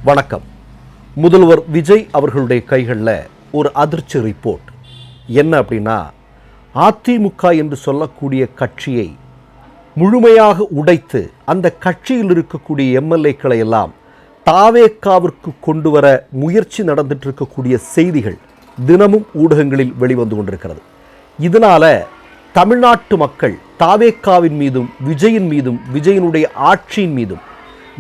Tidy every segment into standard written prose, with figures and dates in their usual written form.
வணக்கம். முதல்வர் விஜய் அவர்களுடைய கைகளில் ஒரு அதிர்ச்சி ரிப்போர்ட் என்ன அப்படின்னா, அதிமுக என்று சொல்லக்கூடிய கட்சியை முழுமையாக உடைத்து அந்த கட்சியில் இருக்கக்கூடிய எம்எல்ஏக்களை எல்லாம் தாவேக்காவிற்கு கொண்டு வர முயற்சி நடந்துட்டு இருக்கக்கூடிய செய்திகள் தினமும் ஊடகங்களில் வெளிவந்து கொண்டிருக்கிறது. இதனால தமிழ்நாட்டு மக்கள் தாவேக்காவின் மீதும் விஜயின் மீதும் விஜயனுடைய ஆட்சியின் மீதும்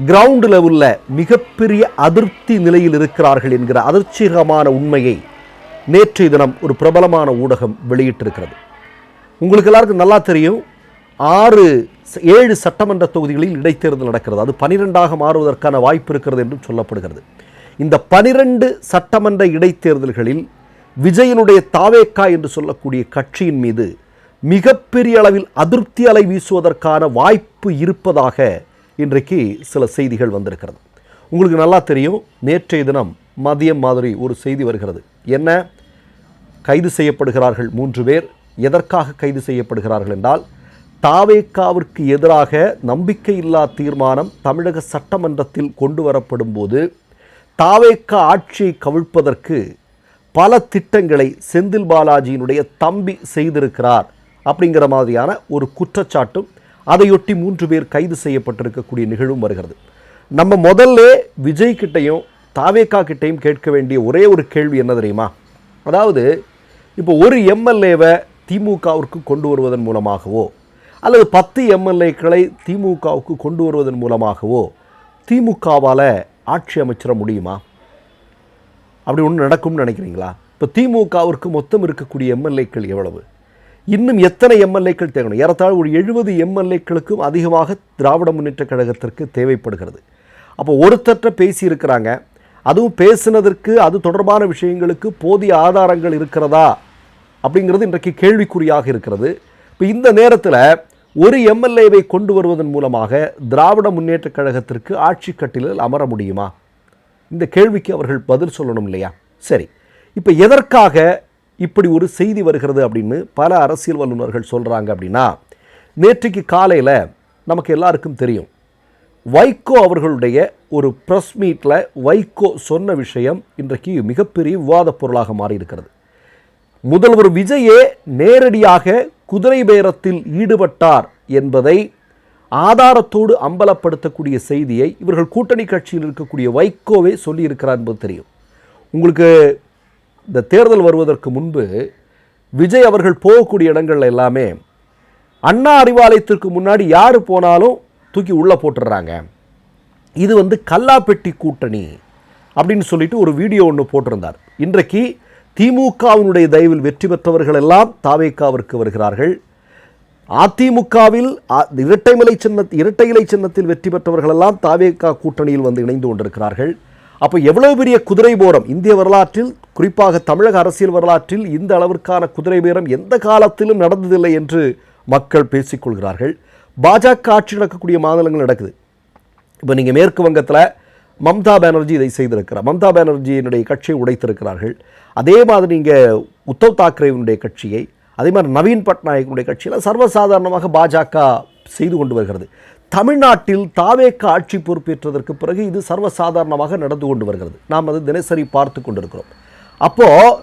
கிரவுண்ட் லெவலில் மிகப்பெரிய அதிருப்தி நிலையில் இருக்கிறார்கள் என்கிற அதிர்ச்சிகரமான உண்மையை நேற்றைய தினம் ஒரு பிரபலமான ஊடகம் வெளியிட்டிருக்கிறது. உங்களுக்கு எல்லாருக்கும் நல்லா தெரியும், 7 சட்டமன்ற தொகுதிகளில் இடைத்தேர்தல் நடக்கிறது. அது 12ஆக மாறுவதற்கான வாய்ப்பு இருக்கிறது என்றும் சொல்லப்படுகிறது. இந்த 12 சட்டமன்ற இடைத்தேர்தல்களில் விஜயனுடைய தாவேக்கா என்று சொல்லக்கூடிய கட்சியின் மீது மிகப்பெரிய அளவில் அதிருப்தி அலை வீசுவதற்கான வாய்ப்பு இருப்பதாக இன்றைக்கு சில செய்திகள் வந்திருக்கிறது. உங்களுக்கு நல்லா தெரியும், நேற்றைய தினம் மதியம் மாதிரி ஒரு செய்தி வருகிறது. என்ன? கைது செய்யப்படுகிறார்கள் 3 பேர். எதற்காக கைது செய்யப்படுகிறார்கள் என்றால், தாவேக்காவிற்கு எதிராக நம்பிக்கையில்லா தீர்மானம் தமிழக சட்டமன்றத்தில் கொண்டு வரப்படும் போது தாவேக்கா ஆட்சியை கவிழ்ப்பதற்கு பல திட்டங்களை செந்தில் பாலாஜியினுடைய தம்பி செய்திருக்கிறார் அப்படிங்கிற மாதிரியான ஒரு குற்றச்சாட்டும், அதையொட்டி 3 பேர் கைது செய்யப்பட்டிருக்கக்கூடிய நிகழ்வும் வருகிறது. நம்ம முதல்ல விஜய் கிட்டையும் தாவேக்கா கிட்டையும் கேட்க வேண்டிய ஒரே ஒரு கேள்வி என்ன தெரியுமா? அதாவது, இப்போ ஒரு எம்எல்ஏவை திமுகவிற்கு கொண்டு வருவதன் மூலமாகவோ அல்லது 10 எம்எல்ஏக்களை திமுகவுக்கு கொண்டு வருவதன் மூலமாகவோ திமுகவால் ஆட்சி அமைச்சிட முடியுமா? அப்படி ஒன்று நடக்கும்னு நினைக்கிறீங்களா? இப்போ திமுகவிற்கு மொத்தம் இருக்கக்கூடிய எம்எல்ஏக்கள் எவ்வளவு? இன்னும் எத்தனை எம்எல்ஏக்கள் தேவையான? ஏறத்தாழ ஒரு 70 எம்எல்ஏக்களுக்கும் அதிகமாக திராவிட முன்னேற்ற கழகத்திற்கு தேவைப்படுகிறது. அப்போ ஒருத்தற்ற பேசியிருக்கிறாங்க. அதுவும் பேசினதற்கு அது தொடர்பான விஷயங்களுக்கு போதிய ஆதாரங்கள் இருக்கிறதா அப்படிங்கிறது இன்றைக்கு கேள்விக்குறியாக இருக்கிறது. இப்போ இந்த நேரத்தில் ஒரு எம்எல்ஏவை கொண்டு வருவதன் மூலமாக திராவிட முன்னேற்ற கழகத்திற்கு ஆட்சி கட்டிலில் அமர முடியுமா? இந்த கேள்விக்கு அவர்கள் பதில் சொல்லணும் இல்லையா? சரி, இப்போ எதற்காக இப்படி ஒரு செய்தி வருகிறது அப்படின்னு பல அரசியல் வல்லுநர்கள் சொல்கிறாங்க அப்படின்னா, நேற்றைக்கு காலையில் நமக்கு எல்லாருக்கும் தெரியும், வைகோ அவர்களுடைய ஒரு ப்ரெஸ் மீட்டில் வைகோ சொன்ன விஷயம் இன்றைக்கு மிகப்பெரிய விவாத பொருளாக மாறியிருக்கிறது. முதல்வர் விஜயே நேரடியாக குதிரை பேரத்தில் ஈடுபட்டார் என்பதை ஆதாரத்தோடு அம்பலப்படுத்தக்கூடிய செய்தியை இவர்கள் கூட்டணி கட்சியில் இருக்கக்கூடிய வைகோவே சொல்லியிருக்கிறார் என்பது தெரியும். உங்களுக்கு இந்த தேர்தல் வருவதற்கு முன்பு விஜய் அவர்கள் போகக்கூடிய இடங்கள்ல எல்லாமே அண்ணா அறிவாலயத்திற்கு முன்னாடி யார் போனாலும் தூக்கி உள்ளே போட்டுடுறாங்க. இது கல்லாப்பெட்டி கூட்டணி அப்படின்னு சொல்லிட்டு ஒரு வீடியோ ஒன்று போட்டிருந்தார். இன்றைக்கு திமுகவினுடைய தயவில் வெற்றி பெற்றவர்கள் எல்லாம் தாவேக்காவிற்கு வருகிறார்கள். அதிமுகவில் இரட்டை இலை சின்னத்தில் வெற்றி பெற்றவர்கள் எல்லாம் தாவேக்கா கூட்டணியில் இணைந்து கொண்டிருக்கிறார்கள். அப்போ எவ்வளவு பெரிய குதிரை பேரம் இந்திய வரலாற்றில், குறிப்பாக தமிழக அரசியல் வரலாற்றில் இந்த அளவிற்கான குதிரை பேரம் எந்த காலத்திலும் நடந்ததில்லை என்று மக்கள் பேசிக்கொள்கிறார்கள். பாஜக ஆட்சி நடக்கக்கூடிய மாநிலங்கள் நடக்குது. இப்போ நீங்கள் மேற்கு வங்கத்தில் மம்தா பானர்ஜி இதை செய்திருக்கிறார். மம்தா பானர்ஜியினுடைய கட்சியை உடைத்திருக்கிறார்கள். அதே மாதிரி நீங்கள் உத்தவ் தாக்கரேவினுடைய கட்சியை, அதே மாதிரி நவீன் பட்நாயக்கினுடைய கட்சியெல்லாம் சர்வசாதாரணமாக பாஜக செய்து கொண்டு வருகிறது. தமிழ்நாட்டில் தாவேக்கா ஆட்சி பொறுப்பேற்றதற்கு பிறகு இது சர்வசாதாரணமாக நடந்து கொண்டு வருகிறது. நாம் அது தினசரி பார்த்து கொண்டிருக்கிறோம். அப்போது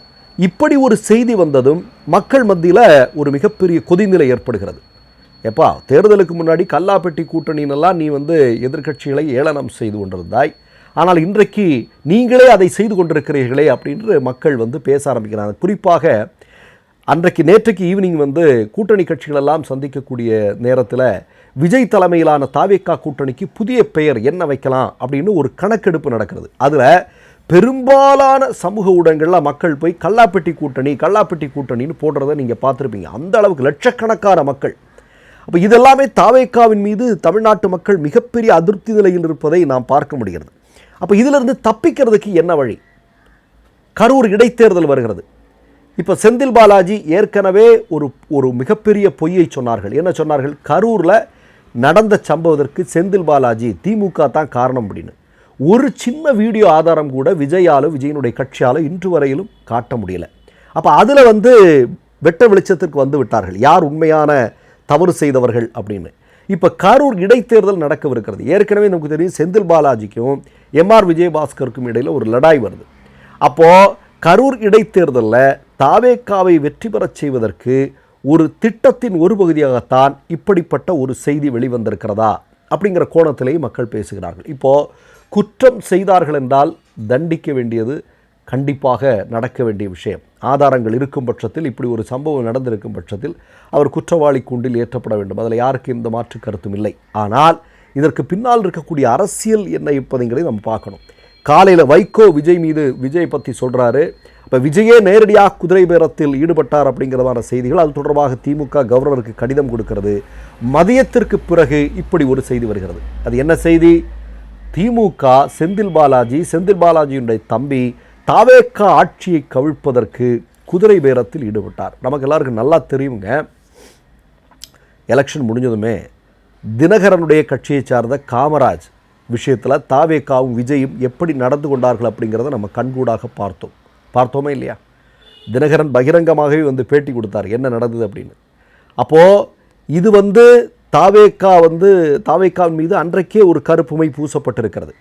இப்படி ஒரு செய்தி வந்ததும் மக்கள் மத்தியில் ஒரு மிகப்பெரிய கொதிநிலை ஏற்படுகிறது. எப்பா, தேர்தலுக்கு முன்னாடி கல்லாப்பெட்டி கூட்டணியினெல்லாம் நீ எதிர்க்கட்சிகளை ஏளனம் செய்து கொண்டிருந்தாய், ஆனால் இன்றைக்கு நீங்களே அதை செய்து கொண்டிருக்கிறீர்களே அப்படின்று மக்கள் பேச ஆரம்பிக்கிறாங்க. குறிப்பாக நேற்றைக்கு ஈவினிங் கூட்டணி கட்சிகளெல்லாம் சந்திக்கக்கூடிய நேரத்தில் விஜய் தலைமையிலான தாவேக்கா கூட்டணிக்கு புதிய பெயர் என்ன வைக்கலாம் அப்படின்னு ஒரு கணக்கெடுப்பு நடக்கிறது. அதில் பெரும்பாலான சமூக ஊடகங்களில் மக்கள் போய் கல்லாப்பெட்டி கூட்டணின்னு போடுறதை நீங்கள் பார்த்துருப்பீங்க. அந்த அளவுக்கு லட்சக்கணக்கான மக்கள். அப்போ இதெல்லாமே தாவேக்காவின் மீது தமிழ்நாட்டு மக்கள் மிகப்பெரிய அதிருப்தி நிலையில் இருப்பதை நாம் பார்க்க முடிகிறது. அப்போ இதிலிருந்து தப்பிக்கிறதுக்கு என்ன வழி? கரூர் இடைத்தேர்தல் வருகிறது. இப்போ செந்தில் பாலாஜி ஏற்கனவே ஒரு மிகப்பெரிய பொய்யை சொன்னார்கள். என்ன சொன்னார்கள்? கரூரில் நடந்த சம்பவத்திற்கு செந்தில் பாலாஜி திமுக தான் காரணம் அப்படின்னு. ஒரு சின்ன வீடியோ ஆதாரம் கூட விஜயினுடைய கட்சியால் இன்று வரையிலும் காட்ட முடியல. அப்போ அதில் வெட்ட வெளிச்சத்திற்கு விட்டார்கள் யார் உண்மையான தவறு செய்தவர்கள் அப்படின்னு. இப்போ கரூர் இடைத்தேர்தல் நடக்கவிருக்கிறது. ஏற்கனவே நமக்கு தெரியும் செந்தில் பாலாஜிக்கும் எம்ஆர் விஜயபாஸ்கருக்கும் இடையில் ஒரு லடாய் வருது. அப்போது கரூர் இடைத்தேர்தலில் தாவேக்காவை வெற்றி பெறச் செய்வதற்கு ஒரு திட்டத்தின் ஒரு பகுதியாகத்தான் இப்படிப்பட்ட ஒரு செய்தி வெளிவந்திருக்கிறதா அப்படிங்கிற கோணத்திலேயே மக்கள் பேசுகிறார்கள். இப்போது குற்றம் செய்தார்கள் என்றால் தண்டிக்க வேண்டியது கண்டிப்பாக நடக்க வேண்டிய விஷயம். ஆதாரங்கள் இருக்கும் பட்சத்தில், இப்படி ஒரு சம்பவம் நடந்திருக்கும் பட்சத்தில் அவர் குற்றவாளி கூண்டில் ஏற்றப்பட வேண்டும். அதில் யாருக்கு எந்த மாற்று கருத்தும் இல்லை. ஆனால் இதற்கு பின்னால் இருக்கக்கூடிய அரசியல் என்ன இருப்பதுங்கிறதை நம்ம பார்க்கணும். காலையில் வைகோ விஜய் பற்றி சொல்கிறாரு. இப்போ விஜயே நேரடியாக குதிரை பேரத்தில் ஈடுபட்டார் அப்படிங்கிறதான செய்திகள். அது தொடர்பாக திமுக கவர்னருக்கு கடிதம் கொடுக்கிறது. மதியத்திற்கு பிறகு இப்படி ஒரு செய்தி வருகிறது. அது என்ன செய்தி? திமுக செந்தில் பாலாஜியுடைய தம்பி தாவேக்கா ஆட்சியை கவிழ்ப்பதற்கு குதிரை பேரத்தில் ஈடுபட்டார். நமக்கு எல்லாருக்கும் நல்லா தெரியுங்க. எலெக்ஷன் முடிஞ்சதுமே தினகரனுடைய கட்சியை சார்ந்த காமராஜ் விஷயத்தில் தாவேக்காவும் விஜயும் எப்படி நடந்து கொண்டார்கள் அப்படிங்கிறத நம்ம கண்கூடாக பார்த்தோமே இல்லையா? தினகரன் பகிரங்கமாகவே வந்து பேட்டி கொடுத்தார் என்ன நடந்தது அப்படின்னு. அப்போது இது தாவேக்காவின் மீது அன்றைக்கே ஒரு கருப்புமை பூசப்பட்டிருக்கிறது.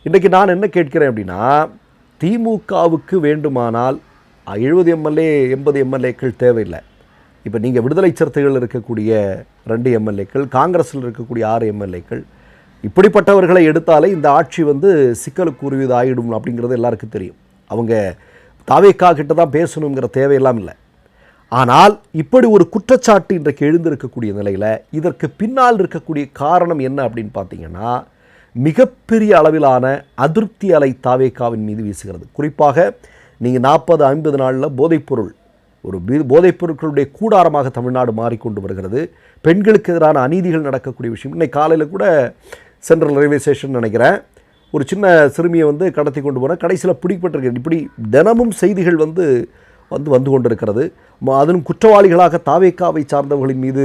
இன்றைக்கு நான் என்ன கேட்கிறேன் அப்படின்னா, திமுகவுக்கு வேண்டுமானால் 70 எம்எல்ஏ 80 எம்எல்ஏக்கள் தேவையில்லை. இப்போ நீங்கள் விடுதலை சிறுத்தைகள் இருக்கக்கூடிய 2 எம்எல்ஏக்கள், காங்கிரஸில் இருக்கக்கூடிய 6 எம்எல்ஏக்கள், இப்படிப்பட்டவர்களை எடுத்தாலே இந்த ஆட்சி சிக்கலுக்கு உருவிது ஆகிடும் அப்படிங்கிறது எல்லாருக்கும் தெரியும். அவங்க தாவேக்கா கிட்ட தான் பேசணுங்கிற தேவையெல்லாம் இல்லை. ஆனால் இப்படி ஒரு குற்றச்சாட்டு இன்றைக்கு எழுந்திருக்கக்கூடிய நிலையில் இதற்கு பின்னால் இருக்கக்கூடிய காரணம் என்ன அப்படின்னு பார்த்தீங்கன்னா, மிகப்பெரிய அளவிலான அதிருப்தி அலை தாவேக்காவின் மீது வீசுகிறது. குறிப்பாக நீங்கள் 40-50 நாளில் போதைப்பொருட்களுடைய கூடாரமாக தமிழ்நாடு மாறிக்கொண்டு வருகிறது. பெண்களுக்கு எதிரான அநீதிகள் நடக்கக்கூடிய விஷயம். இன்னைக்கு காலையில் கூட சென்ட்ரல் ரயில்வே ஸ்டேஷன் நினைக்கிறேன், ஒரு சின்ன சிறுமியை கடத்தி கொண்டு போன கடைசியில் பிடிக்கப்பட்டிருக்கிறது. இப்படி தினமும் செய்திகள் வந்து கொண்டிருக்கிறது. அதிலும் குற்றவாளிகளாக தாவேக்காவை சார்ந்தவர்களின் மீது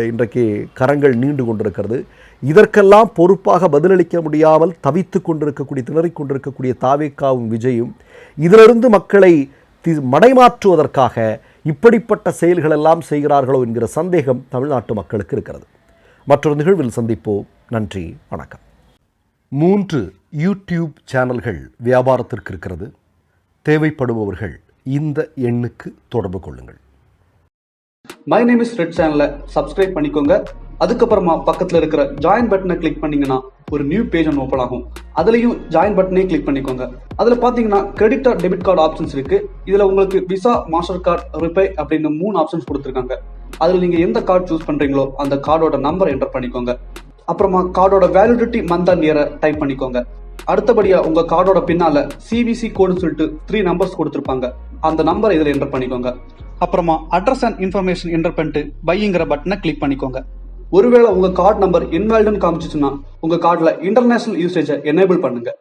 இன்றைக்கு கரங்கள் நீண்டு கொண்டிருக்கிறது. இதற்கெல்லாம் பொறுப்பாக பதிலளிக்க முடியாமல் திணறிக் கொண்டிருக்கக்கூடிய தாவேக்காவும் விஜயும் இதிலிருந்து மக்களை மடைமாற்றுவதற்காக இப்படிப்பட்ட செயல்கள் எல்லாம் செய்கிறார்களோ என்கிற சந்தேகம் தமிழ்நாட்டு மக்களுக்கு இருக்கிறது. மற்றொரு நிகழ்வில் சந்திப்போம். நன்றி, வணக்கம். 3 யூடியூப் சேனல்கள் வியாபாரத்திற்கு இருக்கிறது. தேவைப்படுபவர்கள் இந்த எண்ணுக்கு தொடர்பு கொள்ளுங்கள். மை நேம் இஸ் ரெட் சேனலை சப்ஸ்கிரைப் பண்ணிக்கோங்க. அதுக்கப்புறமா பக்கத்தில் இருக்கிற ஜாயின் பட்டனை கிளிக் பண்ணீங்கன்னா ஒரு நியூ பேஜ் ஒன்று ஓப்பன் ஆகும். அதுலயும் ஜாயின் பட்டனே கிளிக் பண்ணிக்கோங்க. அதுல பாத்தீங்கன்னா credit R debit card options இருக்கு. இதுல உங்களுக்கு விசா, மாஸ்டர் கார்டு, ரிப்பே அப்படின்னு 3 ஆப்ஷன்ஸ் கொடுத்துருக்காங்க. அதுல நீங்க எந்த கார்டு சூஸ் பண்றீங்களோ அந்த கார்டோட நம்பர் என்டர் பண்ணிக்கோங்க. அப்புறமா கார்டோட வேலிடிட்டி மந்த் அண்ட் இயரை டைப் பண்ணிக்கோங்க. அடுத்தபடியா உங்க கார்டோட பின்னால சிவிசி கோடுன்னு சொல்லிட்டு 3 நம்பர்ஸ் கொடுத்துருப்பாங்க. அந்த நம்பர் இதுல என்டர் பண்ணிக்கோங்க. அப்புறமா அட்ரஸ் அண்ட் இன்ஃபர்மேஷன் என்டர் பண்ணிட்டு பைங்கிற பட்டனை கிளிக் பண்ணிக்கோங்க. ஒருவேளை உங்க கார்டு நம்பர் இன்வாலிட்னு காமிச்சிச்சுன்னா உங்க கார்டுல இன்டர்நேஷனல் யூசேஜை எனேபிள் பண்ணுங்க.